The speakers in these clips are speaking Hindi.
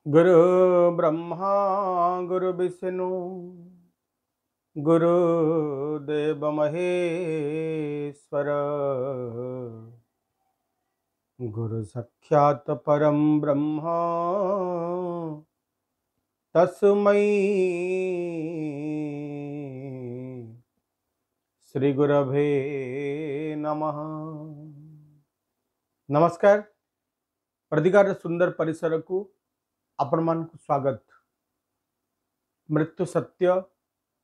गुरु ब्रह्मा गुरु विष्णु गुरुदेव महेश्वर गुरु साक्षात् परम ब्रह्म तस्मै श्री गुरवे नमः। नमस्कार। प्रतिकार सुंदर परिसर को आपण मान को स्वागत। मृत्यु सत्य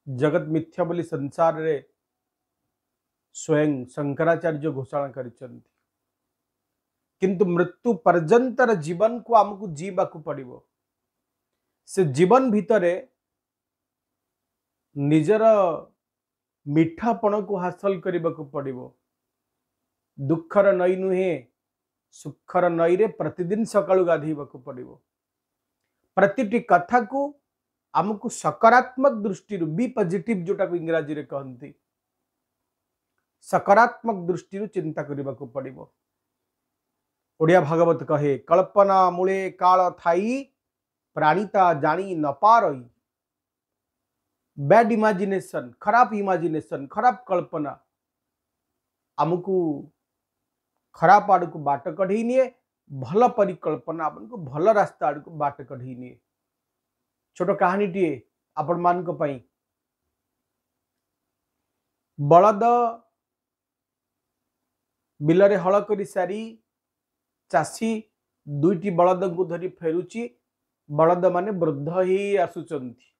जगत मिथ्या बोली संसार रे स्वयं शंकराचार्य घोषणा करिसंती, किंतु मृत्यु पर्यंतर जीवन को आमको जीवा को पड़िबो। से जीवन भितरे निजर मीठापण को हासिल करने को पड़िबो। दुखर नई नुहे सुखर नई रे प्रतिदिन सकाळु गाधीबा को पड़िबो। प्रतिटी कथा को आमको सकारात्मक दृष्टि बी पॉजिटिव जोटा को इंग्राजी रे कहंती, सकारात्मक दृष्टि चिंता करने को पड़िबो। ओडिया भागवत कहे कल्पना मूले काल थाई प्राणिता जानी न पारई। बैड इमेजिनेशन, खराब इमेजिनेशन, खराब कल्पना आमको खराब आड़ को बाट कढ़ी निए, भल परिकल्पना आपको भल रास्ता आड़ को बाट कढ़ी निए। छोट कहानी टीए आपण मान को पई। बलद बिलरे हल करी सारी चासी दुईटी बलद को धरी फेरुची। बलद माने वृद्ध ही आसुचंती।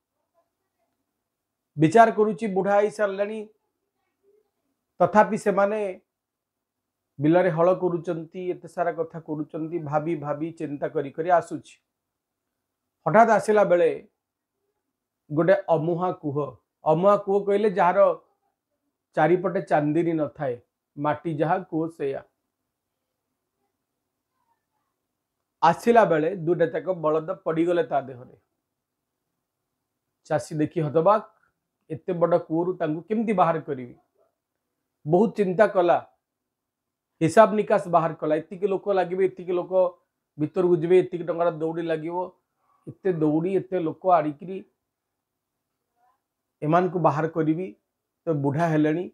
विचार करुची बुढ़ा ही सारलानी, तथापि से माने बिलरे हल करुचंती, एते सारा कथा करुचंती। भाभी भाभी चिंता करी करी आसुची। हठात आसिला बेले गोटे अमुहा कुह। अमुहा कुह कहले जार चारिपटे चांदीनी न थाए, माटी जहा कुह सेया। आसिला बेले दुटा तक बलद पड़गले ता देहरे। चाषी देखी हतबाक, एते बड़ कुहरु तांको केमती बाहर करी। बहुत चिंता कला, हिसाब निकास बाहर कला। एतिक लोक लगे, एतिक लोक भीतर को जीवे, एतिक टंकार दौड़ी लगे, एते दौड़ी एते लोक आड़िकी एमान को बाहर करी। तो बुढ़ा हेलेनी,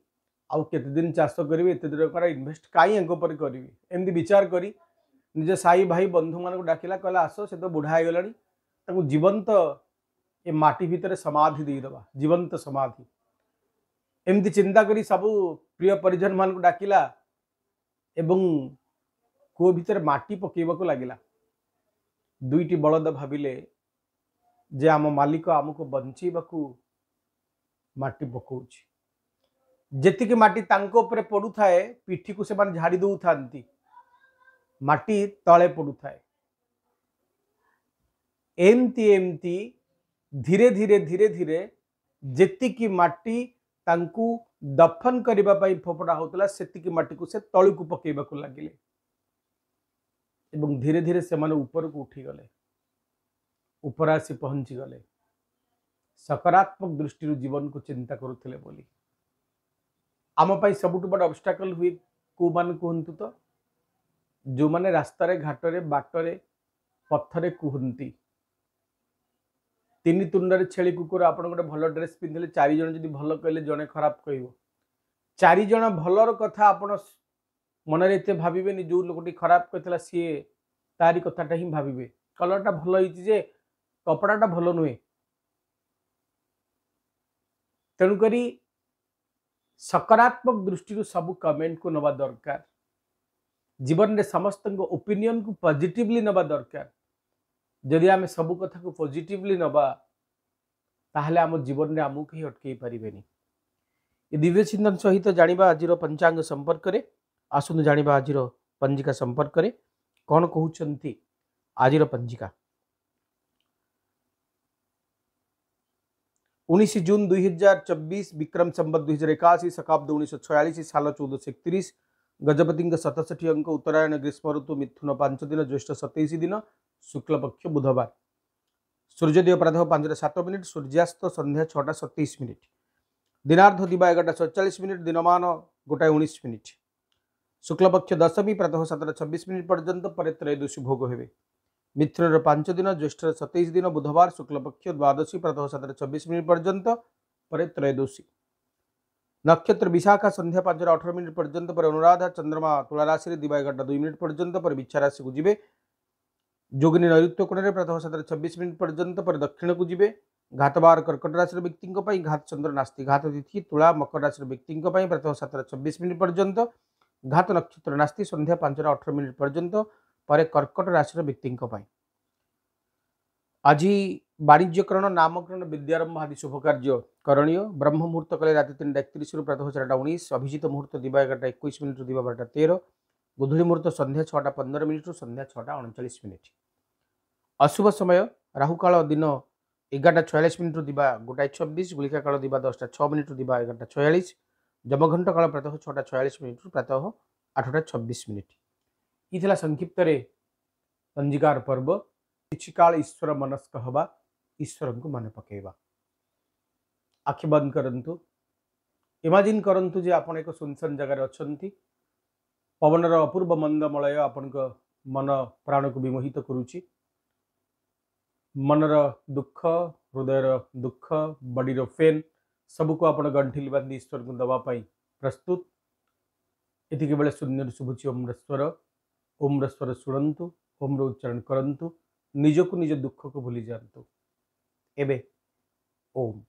आउ केते दिन चाष करी, एते टंकार इन्वेस्ट कहीं करी। एमती विचार करी निज साई भाई बंधु मान को डाकिला, कहला आस से तो बुढ़ा हो जीवंत ए माटी भितर समाधि देदबा, जीवंत समाधि। एमती चिंता करी सबू प्रिय परिजन मान को डाकिला एवं कुओ भितर माटी पकेबा को लागिला। दुईटी बलद भाविले जे आम मालिक आमको बंचेबा को माटी पकाउछि। जेतिक माटी तांको उपरे पड़ू थाए, पिठी को से मान झाड़ी दउ थांती, माटी तले पड़ू थाए। एमती एमती धीरे धीरे धीरे धीरे जेतिकी माटी तांकु दफन करिबा पई फोपड़ा होतला, सेतिकी माटी को से तळु को पकेबा को लागिले। एवं धीरे धीरे से माने ऊपर को उठी गले, ऊपर आसी पहुंची गले। सकारात्मक दृष्टि जीवन को चिंता करुथिले बोली। आम पई सबुठु बड़ ऑब्स्टेकल हुई को मान कहंतु तो, जो माने रास्ता रे घाटरे बाटरे पत्थरे कुहंती। तीन तुंडे छेली कुकुर आप गोटे भल ड्रेस पिंधले, चारि जन जदि भल कहले जड़े खराब कह। चारि जन भलर कथा आप मन एत भावे, जो लोकटी खराब कहला सी तारी कथाटा ही भावे। कलरटा भल होइछि, कपड़ाटा भल नुहे। तेणुक सकारात्मक दृष्टि सबू कमेंट को नवा दरकार। जीवन में समस्त ओपिनियन को पॉजिटिवली नवा दरकार। जदि आम सबू कथा को पॉजिटिवली नवा, ताहले आम जीवन में आमको ही अटकई पारिबेनी। ये दिव्य चिंतन सहित जानिबा आज पंचांग संपर्क रे। आसुन जानिबा आज पंजिका संपर्क रे कौन कहउछंती। आज पंजिका 19 जून 2024 विक्रम संवत 2081 शकाब्द 1946 साल 1431 गजपति 67 अंक उत्तरायण ग्रीष्म ऋतु मिथुन 5 दिन ज्येष्ठ 27 दिन शुक्ल पक्ष बुधवार। सूर्योदय प्रातः 5:07, सूर्यास्त संध्या 6:27। दिनार्ध दिवा 11:47, दिनमान 1:19। शुक्लपक्ष दशमी प्रातः 7:26 पर्यंत पर त्रयोदशी भोग हेबे। मिथुन 5 दिन, ज्येष्ठ 27 दिन, बुधवार शुक्लपक्ष द्वादशी प्रातः 7:24 पर्यंत पर त्रयोदशी। नक्षत्र विशाखा संध्या 5:18 पर्यंत पर अनुराधा। चंद्रमा तुला राशि दिवा 11:02 पर्यंत पर बिच्छा राशि को जीवे। जोगिनी नैऋत्य कोण प्रातः 7:26 पर्यंत पर दक्षिण को जीवे। घातबार कर्कट राशि व्यक्ति घात चंद्र नास्ति। घात तिथि तुला मकर राशि व्यक्ति प्रातः 7:26 पर्यंत। घात नक्षत्र नास्ति संध्या 5:18 पर्यंत पर कर्कट राशि व्यक्ति। आज वाणिज्यकरण, नामकरण, विद्यारंभ आदि शुभ कार्य करणीय। ब्रह्म मुहूर्त कले राति 3:31 प्रातः 4:19। अभिजित मुहूर्त दिवा 11:21 दिवा 12:13। गोधूली मुहूर्त संध्या 6:15 संध्या 6:39। अशुभ समय राहुकाल दिन 11:46 दिवा 1:26। गुलिका काल दिवा 10:06 दिवा 11:46। जमघंट काल प्रातः 6:46 प्रातः 8:26। ये संक्षिप्त पंजिकार पर्व। किछि काल ईश्वर मनस्क हवा, ईश्वर को मन पकेवा। आखि बंद करंतु, इमाजिन करंतु जे आपण एक सुनसान जगह अछंती। पवनर अपूर्व मंदमलय आपण मन प्राण को विमोहित करुछि। मनर दुख, हृदयर दुख, बॉडीर पेन सबको आपण गंठिल बांधी ईश्वर को दवा पाई प्रस्तुत। एतिके बेले शून्य शुभुछि ओम ईश्वर। ओम ईश्वर शुणंतु, ओम उच्चारण करंतु, निज को निज दुख को भूली जातु। एबे ओम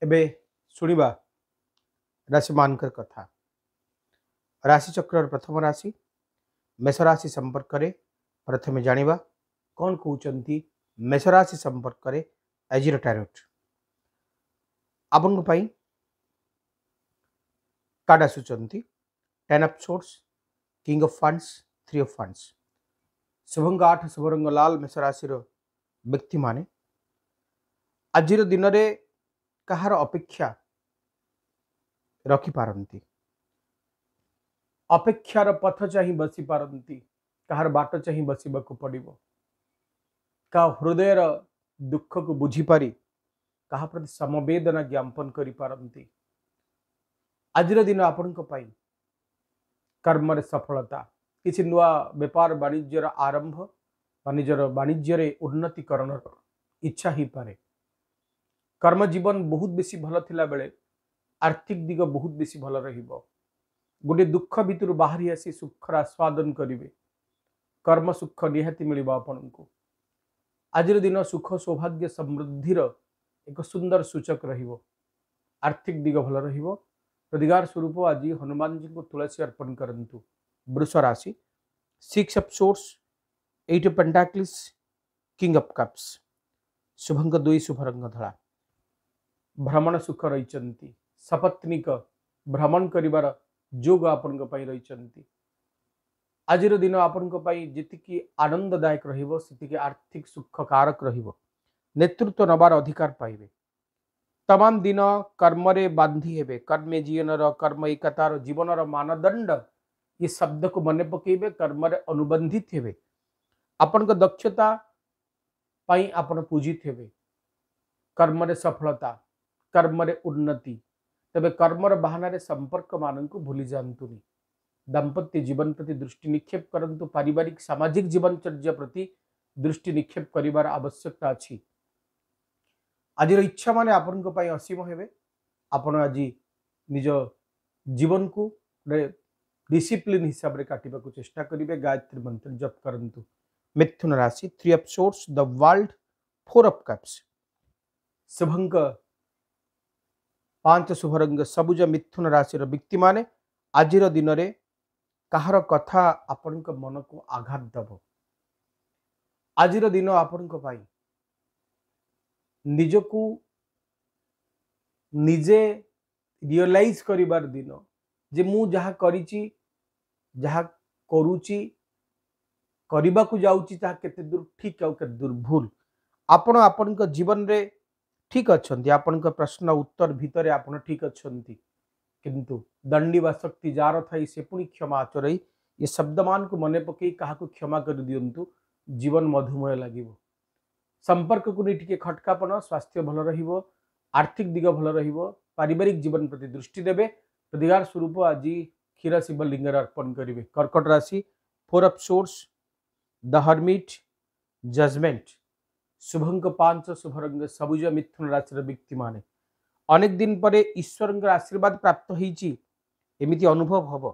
एबे सुनिबा राशि मानकर कथा। राशि चक्र प्रथम राशि मेष राशि संपर्क रे प्रथमे जानिबा कौन कहउचंती मेष राशि संपर्क रे एजिरो टैरोट आपन पई कार्ड आसुचंती 10 of swords, king of wands, 3 of wands. शुभंग 8 शुभरंग लाल मेष राशि रो व्यक्ति माने आजिर दिन रे कहार अपेक्षा रखी पारंती, अपेक्षार पथ चाहि बसी पारंती, कहार बाट चाहि बसिबाकु पड़िबो, का हृदयर दुख को बुझी पारी कहा प्रति समवेदना ज्ञापन करि पारंती। आजिर दिन आपनक पाई कर्म रे सफलता, किछि नुआ व्यापार वाणिज्यर आरंभ, वाणिज्य रे उन्नतिकरण इच्छा ही पारे। कर्म जीवन बहुत बेसी भल थिला बेले आर्थिक दिग बहुत बेसी भल रहिबो। गोटे दुख भितर बाहरी आसी सुखर आस्वादन करिवे, कर्म सुख निहाती मिलिबो आपनकु। आजिर दिन सुख सौभाग्य समृद्धिर एक सुंदर सूचक रहिबो। आर्थिक दिग भल रहिबो। प्रतिकार स्वरूप आज हनुमान जी को तुलसी अर्पण करंतु। वृष राशि 6 of swords, 8 of pentacles, king of cups. शुभंक 2 शुभ रंग धला भ्रमण सुख रही सपत्निक भ्रमण करिवार जोग आपण रही आज दिन आपण जी आनंददायक रही आर्थिक सुख कारक नेतृत्व नबार अधिकार पाइबे तमाम दिन कर्म रे बांधी हेबे कर्मे जीवन कर्म एकतार जीवन मानदंड ये शब्द को मन पकेबे कर्म रे अनुबंधित हेबे आपण दक्षता पाई आपण पूजित हेबे कर्म रे सफलता कर्म रे उन्नति तबे कर्म रे बहाना रे संपर्क मान को भूली जातुनी दाम्पत्य जीवन प्रति दृष्टि निक्षेप करंतु पारिवारिक सामाजिक जीवनचर्या प्रति दृष्टि निक्षेप करिवार आवश्यकता अछि आज इच्छा माने आपण असीम हेबे आपण आज निज जीवन को डिसिप्लिन हिसाब रे काटिबा को चेष्टा करिवे गायत्री मंत्र जप करंतु मिथुन राशि 3 of swords the world 4 of cups शुभंक 5 शुभ रंग सबुज मिथुन राशि व्यक्ति माने आज दिन रे कहार कथा आपण मन को आघात दब आज दिन आपण निजकू निजे रियलाइज करिबार दिन जे मु जहा करिची जहा करूची करिबा को जाउची ता केते दूर ठीक आ केते दूर भूल आपण आपण जीवन रे ठीक अछंती आपण प्रश्न उत्तर भितरे आपण ठीक अछंती किंतु दंडी वा शक्ति जार थाई से पुणी क्षमा आचरई ये शब्द मान को मने पकई काहा को क्षमा कर दियंतु जीवन मधुमय लागिवो संपर्क को नहीं खटकापन स्वास्थ्य भल रहिबो आर्थिक दिग भल रहिबो पारिवारिक जीवन प्रति दृष्टि देबे प्रतिकार स्वरूप आज क्षीर शिव लिंग अर्पण करेंगे कर्कट राशि 4 of swords the hermit judgement शुभंक 5 शुभ रंग सबुज मिथुन राशि व्यक्ति माने अनेक दिन पर ईश्वर आशीर्वाद प्राप्त होईची एमिति अनुभव हब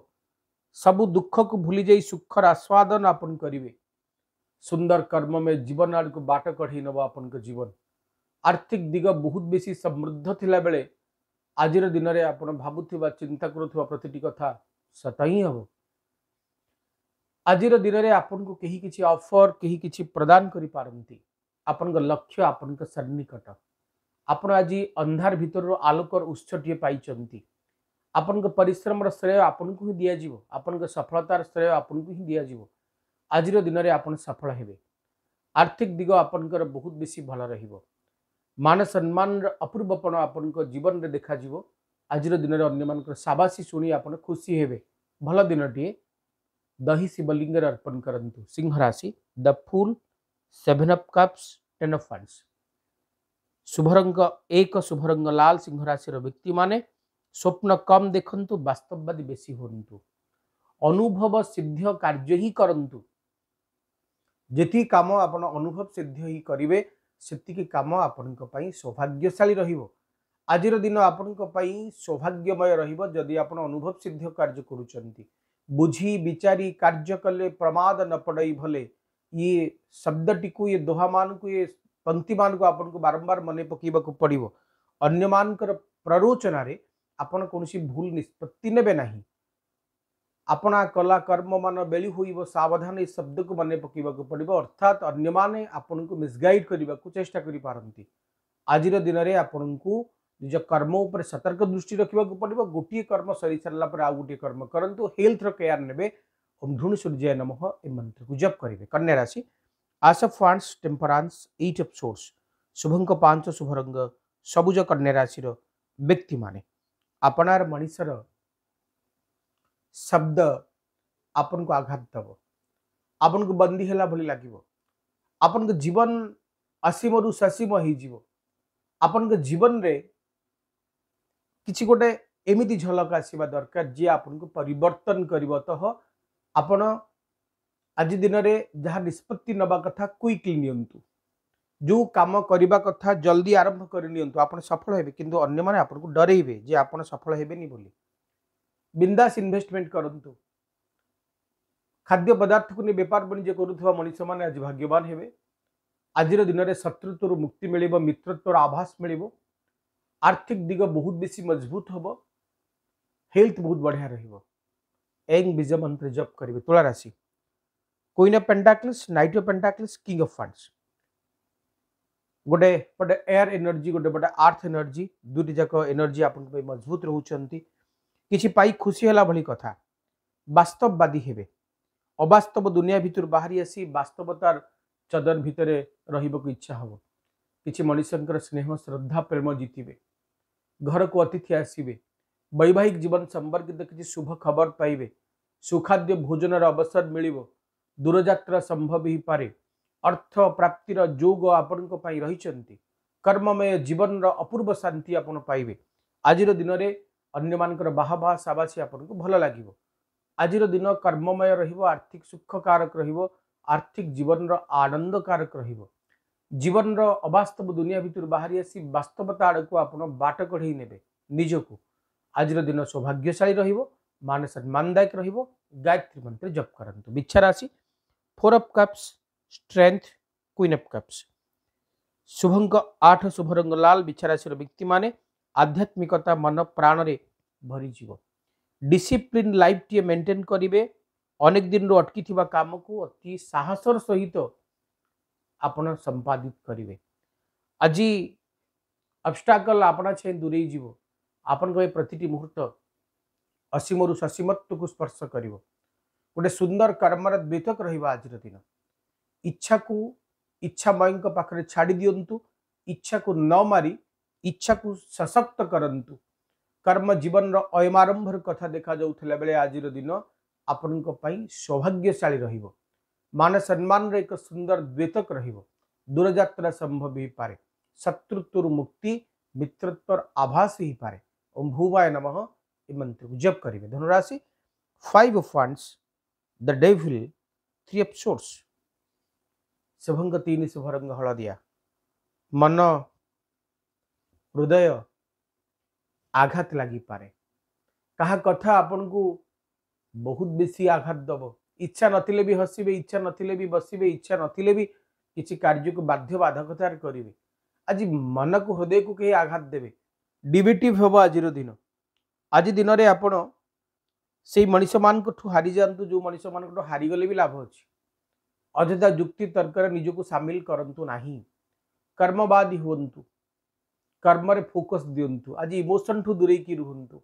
सबु दुख को भूली जाई सुखर आस्वादन आपन करिवे सुंदर कर्म में जीवन आड़ को बाट कढ़ी नब आपन जीवन आर्थिक दिग बहुत बेसी समृद्ध थिला बेले आज दिन में आप भावुवा चिंता करुवा प्रतिटी कथा सत ही हम आज दिन में आपन को कहीं किसी ऑफर कहीं किसी प्रदान करि पारंती आपन लक्ष्य आपन सन्निकट आपन आज अंधार भीतर आलोकर उत्सटीए पाइचंती आपन परिश्रम श्रेय आपन को ही दिया जीवो आपन सफलतार श्रेय आपन को ही दिया जीवो आज दिन में आपन सफल हेबे आर्थिक दिग आपनकर बहुत बेसी भल रहिबो मान सम्मान अपूर्वपण आपन जीवन में देखा जीवो आज दिन में अन्य मान शाबाशी शुणी आपन खुशी हेबे भल दिनटीए दही शिवलिंग अर्पण करंतु सिंह राशि the fool 7 of cups 10 of wands शुभ रंग 1 शुभ रंग लाल सिंह राशि व्यक्ति माने स्वप्न कम देखंतु वास्तववादी बेसी होंतु अनुभव सिद्ध कार्य ही करंतु जेती काम आपण अनुभव सिद्ध ही करिवे सेतिकी काम आपण सौभाग्यशाली रहिबो आज दिन आपण सौभाग्यमय रहिबो जदि आपण अनुभव सिद्ध कार्य करूचंती बुझी विचारी कार्य कले प्रमाद न पड़ई भले ये शब्दटी को ये दोहा मान को ये पंक्ति मान को आपन को बारंबार मने पकेबा को पड़िबो अन्य मानकर प्ररोचना रे आपण कोनसी भूल निष्पत्ति नेबे नाही अपना कला कर्म मान बेली होइबो सावधान इस शब्द को मने पकेबा को पड़िबो अर्थात अन्य माने आपन को मिसगाइड करिबा को चेष्टा करि पारंती आज दिन में आपन को निज कर्म उपर सतर्क दृष्टि रखा पड़ो गोटे कर्म सरी सारा पर आउ गोटे कर्म करंतु हेल्थ केयर नेबे ओम धृण सूर्य नमः ए मंत्र को जप करेंगे कन्या राशि आस ऑफ फंड्स टेम्परांस 8 ऑफ सोर्स शुभंक 5 शुभ रंग सबुज कन्या राशि व्यक्ति माने अपनार मनीषर शब्द आपन को आघात दब आपन को बंदी हैला भली लागिवो आपन को जीवन असीम रु ससीम ही जीवो आपन को जीवन रे किसी गोटे एमिति झलक आसवा दरकार जी आपन को परिवर्तन करिवो तो आपण आज दिन में जहाँ निष्पत्ति नबा कथा क्विकली नियंतु जो काम करबा कथा जल्दी आरंभ कर नियंतु आपण सफल हेबे किंतु अन्य माने आपन को डरेइबे जे आपण सफल हेबेनी बोली बिंदास इन्वेस्टमेंट करंतु खाद्य पदार्थ को नहीं व्यापार वाणिज्य करुवा मनीष मैंने आज भाग्यवान हेबे आज दिन में शत्रुत्व मुक्ति मिल मित्रत्वर आभास मिल आर्थिक दिग बहुत बेसी मजबूत हम हेल्थ बहुत बढ़िया रंग बीज मंत्र जप करेंगे तुला राशि queen of pentacles night of pentacles king of funds गोटे पटे एयर एनर्जी गोटे पटे आर्थ एनर्जी दुटी जाक एनर्जी आपन पे मजबूत रहउचंती किछि पाई खुशी होला भली कथा वास्तववादी हेबे अवास्तव दुनिया भितर बाहरी आसी वास्तवतार चदन भितरे रहिबको इच्छा हबो किछि मनुष्यंकर स्नेह श्रद्धा प्रेम जीतिबे घर को अतिथि आसीबे वैवाहिक जीवन संपर्कित किसी शुभ खबर पाइबे सुखाद्य भोजन अवसर मिलिबो दूरयात्रा संभव ही पारे अर्थ प्राप्तिर जोग आपण रही कर्ममय जीवन अपूर्व शांति आपण पाइबे आज दिन में अन्य मानकर बाहा बाहा साबासी आपण को भल लगे आज दिन कर्ममय रहिबो आर्थिक सुख कारक रहिबो आर्थिक जीवन आनंद कारक रहिबो जीवन अवास्तव दुनिया भितर बाहरी आसी वास्तवता आड़ को आपण बाट कढ़े नेबे निजको आज दिन सौभाग्यशाली रहिबो मान सम्मानदायक रहिबो गायत्री मंत्र जप करंतु बिच्छा राशि 4 of cups strength queen of cups शुभ अंक 8 शुभ रंग लाल बिच्छा राशि व्यक्ति माने आध्यात्मिकता मन प्राण रे भरी जीव डिसिप्लिन लाइफ टी मेंटेन करिवे अनेक दिन रो अटकी थिबा काम को अति साहसर सहित आपण संपादित करिवे আজি ऑब्स्टैकल आपणा छे दूरे जीव आपण को प्रतिटी मुहूर्त असीम रु ससीमत्व को स्पर्श करिवो गोटे सुंदर कर्मर द्वितक रहिबा आज दिन इच्छा को इच्छा मय पाखरे छाड़ी दियंतु इच्छा को न मारी इच्छा को सशक्त करंतु कर्म जीवन रो अयमारंभर कथा देखा जाउथला बेले आज दिन आपण को पई सौभाग्यशाली रहिबो मान सम्मान रे एक सुंदर द्वितक रहिबो दूरयात्रा संभव ही पारे शत्रुत्व मुक्ति मित्रत्वर आभास ही पारे ओम भूवाय नमः ये मंत्र को जप करिवे धनुराशि 5 of wands the devil 3 of swords Shubhang 3 शुभ रंग हलदिया मन हृदय आघात लगी पारे कहा कथा आपन को बहुत बेसी आघात दब इच्छा नथिले भी हसिबे इच्छा नथिले भी बसिबे इच्छा नथिले भी किसी कार्य को बाध्य बाधकतार करिवे आज मन को हृदय को कहीं आघात देवे डिविटिव हम आज दिन आज दिन में आपण से मनीष मान हारी जातु जो मनीष मान हारीगले भी लाभ अच्छी अଯଥା जुक्ति तर्क निजको सामिल करंतु नाही कर्मवादी हुंतु कर्म रे फोकस दियंतु आज इमोशन ठू दूरे की रुहंतु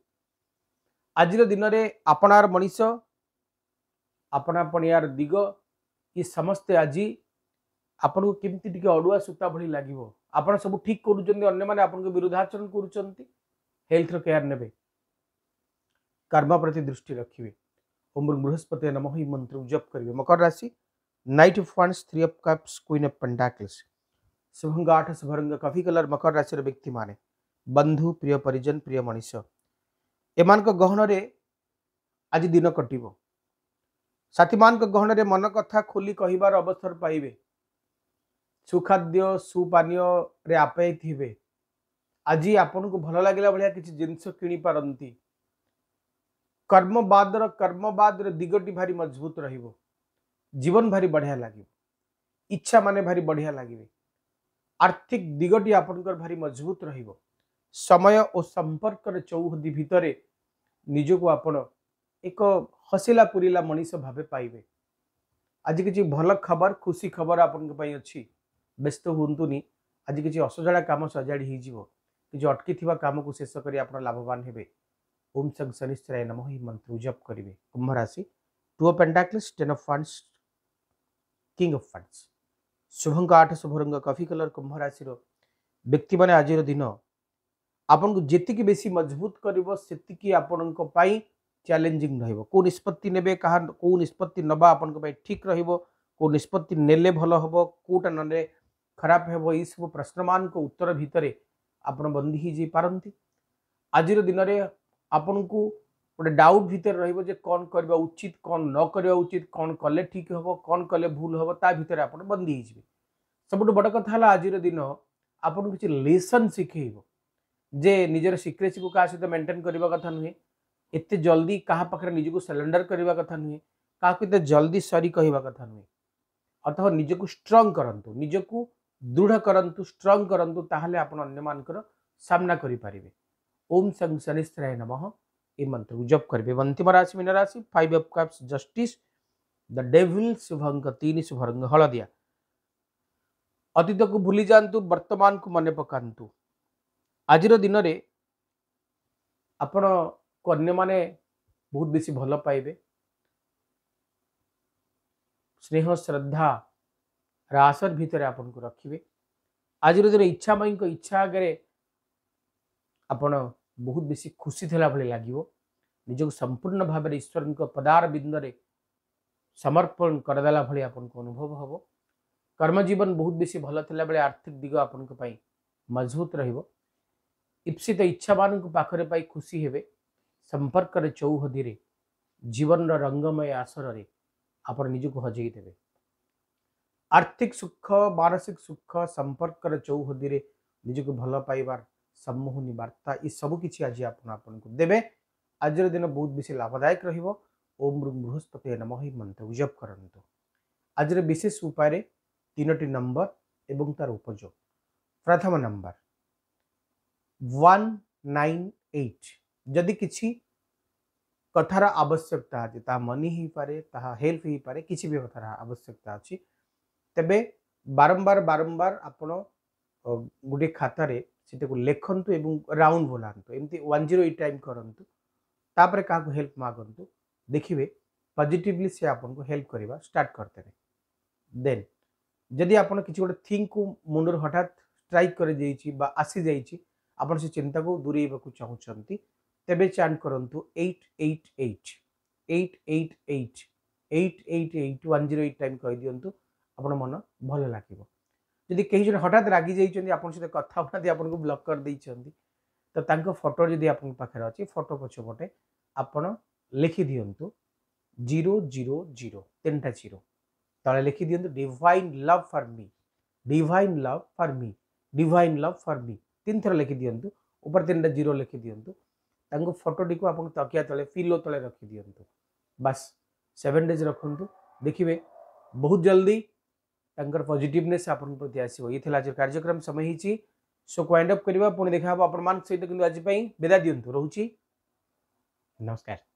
आज दिन में आपणार मनीष आपणापणियार दिग ये समस्ते आज आपण को केमती टिके अडुआ सूता भली लागिवो आपण सब ठीक करूचंती अन्य माने आपण को विरोधाचरण करूचंती हेल्थ रो केयर नेबे कर्म प्रति दृष्टि रखिए ओम बृहस्पति नमः ही मंत्र जप करिवे मकर राशि night of wands 3 of cups queen of pentacles Shubhang 8 शुभ रंग कॉफी कलर मकर राशि रो व्यक्ति माने बंधु प्रिय परिजन प्रिय मनीष एमान को गहन रे आज दिन कटिबो साथी मान को गहन रे मन कथा खोली कहिबार अवसर पाइबे सुखाद्य सुपानीय रे आपे थिबे आज आपन को भल लागिला भलिया किछि जिंस किनि पारंती कर्मवाद दिगटी भारी मजबूत रहिबो जीवन भारी बढ़िया लगे इच्छा माने भारी बढ़िया लगे आर्थिक दिगटी आपनकर भारी मजबूत रहिबो समय और संपर्क रे चौहदी भितरे निजको आपण एक हसिला पुरिला मनीष भावे पाइबे आज किछि भल खबर खुशी खबर आपन पई अछि व्यस्त हुंतुनी आज किछि असजड़ा काम सजाड़ी ही जीवो कि जो अटकी थिबा काम को शेष करी आपण लाभवान हेबे ओम संग शनिश्चराय नमः ही मंत्र जप करिवे कुंभ राशि 2 of pentacles 10 of wands king of wands Shubhang 8 शुभ रंग कॉफी कलर कुंभ राशि रो व्यक्ति माने आज दिन आपन को जेतिकी बेसी मजबूत करिवो सेतिकी आपन को पाई चैलेंजिंग रहइबो को निष्पत्ति नेबे कहा को निष्पत्ति नबा आपन को पाई ठीक रहइबो को निष्पत्ति नेले भलो हबो कोटा नले खराब हेबो ई सब प्रश्नमान को उत्तर भितरे आपन बंदी ही जे पारंती आज दिन रे आपन को गोटे डाउट भितर रहिबो जे कौन करबा उचित कौन न करबा उचित कौन कले ठीक हबो कौन कले भूल हबो ता भितर आपन बंदी ही जिवे सबुठ बड़ कथा हला आज दिन आपन किछि लेसन सिखेइबो जे निजर सिक्रेसी को का सहित मेंटेन करबा कथा नुहे एते जल्दी कहा पाखरे निजको सरेंडर करबा कथा नुहे का एते जल्दी सॉरी कहबा कथा नुहे अतः निजको स्ट्रांग करंतु निजको दृढ़ करंतु स्ट्रांग करंतु ताहले आपन अन्य मानकर सामना करि पारिबे ओम संग शनिश्चराय नमः ये मंत्र को जप करिवे अंतिम राशि मीन राशि 5 of cups justice the devil शुभ अंक 3 शुभ रंग हलदिया अतीत को भूली जातु वर्तमान को मन पकातु आज दिन में आपण को अन्य माने बहुत बेसी भल पाइबे स्नेह श्रद्धा आसर भितर आपन को रखिए आज दिन इच्छा मई इच्छा आगे आपण बहुत बेसी खुशी थिला भली लागिवो निजक संपूर्ण भाव में ईश्वर पदार बिंदरे समर्पण करदेला भली आपन को अनुभव हम कर्म जीवन बहुत बेसी भल थिला बेले आर्थिक दिग आपन को पाई मजबूत रहिबो इप्सित इच्छा मान पाखरे पाई खुशी हेबे संपर्क रे चौहदी रे जीवन रंगमय आसर रे आपण निज को हजई देबे आर्थिक सुख मानसिक सुख संपर्क रे चौहदी रे निज को भल पाइबार सम्मोहनी वार्ता ये सब किछि आज आपन को देबे आज दिन बहुत बेसी लाभदायक रहिबो ओम बृहस्पति नमः मंत्र जप करंतु आज विशेष उपाय तीनोटी नंबर एवं तार उपयोग प्रथम नंबर 198 जदि किछि कथार आवश्यकता अछि ता मनी ही पारे ता हेल्प ही पारे किछि भी कथार आवश्यकता अछि तबे बारंबार बारंबार आपण गुटे खाता रे सेटे को लेखंतु एवं राउंड बोलांतु एमती 108 टाइम करंतु तापर का को हेल्प मागंतु देखिबे पॉजिटिवली से आपन को हेल्प करबा स्टार्ट करते रे देन जदि आपन किछि गोटे थिंग को मुंडर हठात स्ट्राइक कर जाइछि बा आसी जाइछि आपन से चिंता को दूरेबा को चाहउछंती तबे चैंट करंतु 888 888 888 108 टाइम कहि दियंतु आपन मन भल लागिबो जदि कहीं जन हठात रागी जाइछंती आपन से कथा होनाती आपन को ब्लॉक कर दैछंती तो तांको फोटो जदि आपन पाखरे अछि फोटो पछपटे आपन लिखि दियंतु 000 तीनटा 0 तळे लिखि दियंतु divine love for me divine love for me divine love for me तीन थर लिखि दियंतु ऊपर तीनटा 0 लिखि दियंतु तांको फोटोटी को आपन तकिया तळे पिलो तळे रखि दियंतु बस 7 डेज रखंतु देखिबे बहुत जल्दी तांकर पॉजिटिवनेस आपन प्रति आसीबो ये थिला आज कार्यक्रम समय हिची सो वाइंड अप करबा पुणी देखा अपन मान सहित किंतु आज पई विदा दियंतु रहूची नमस्कार।